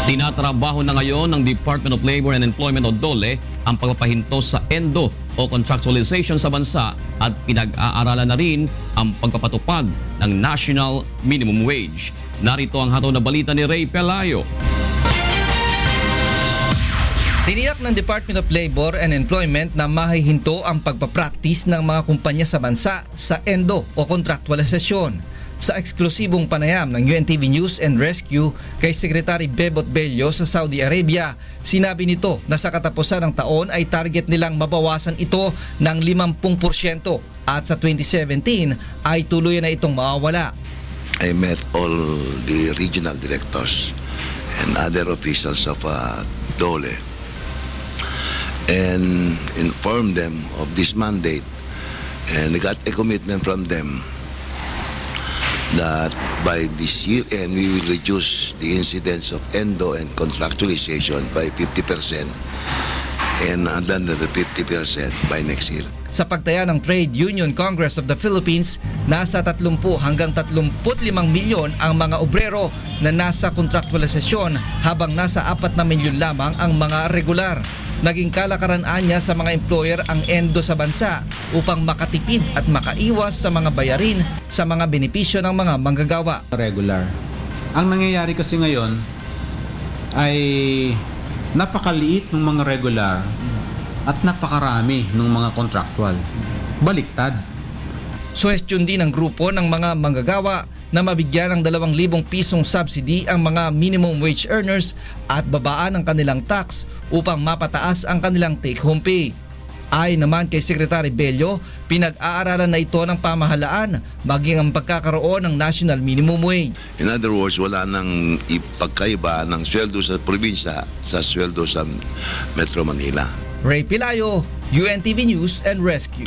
Tinatrabaho na ngayon ng Department of Labor and Employment o DOLE ang pagpapahinto sa ENDO o contractualization sa bansa at pinag-aaralan na rin ang pagpapatupad ng National Minimum Wage. Narito ang hatol na balita ni Ray Pelayo. Tiniyak ng Department of Labor and Employment na mahihinto ang pagpapractice ng mga kumpanya sa bansa sa ENDO o contractualization. Sa eksklusibong panayam ng UNTV News and Rescue kay Secretary Bebot Bello sa Saudi Arabia, sinabi nito na sa katapusan ng taon ay target nilang mabawasan ito ng 50% at sa 2017 ay tuluyan na itong mawawala. I met all the regional directors and other officials of DOLE and informed them of this mandate, and I got a commitment from them that by this year end we will reduce the incidence of ENDO and contractualization by 50% and another 50% by next year. Sa pagtaya ng Trade Union Congress of the Philippines, nasa 30 hanggang 35 milyon ang mga obrero na nasa kontraktualisasyon habang nasa 4 na milyon lamang ang mga regular. Naging kalakaran niya sa mga employer ang ENDO sa bansa upang makatipid at makaiwas sa mga bayarin sa mga benepisyo ng mga manggagawa. Regular. Ang nangyayari kasi ngayon ay napakaliit ng mga regular at napakarami ng mga contractual. Baliktad. Suhestyon din ng grupo ng mga manggagawa na mabigyan ng 2,000 pisong subsidy ang mga minimum wage earners at babaan ang kanilang tax upang mapataas ang kanilang take-home pay. Ayon naman kay Secretary Bello, pinag-aaralan na ito ng pamahalaan maging ang pagkakaroon ng national minimum wage. In other words, wala nang ipagkaiba ng sweldo sa probinsya sa sweldo sa Metro Manila. Ray Pelayo, UNTV News and Rescue.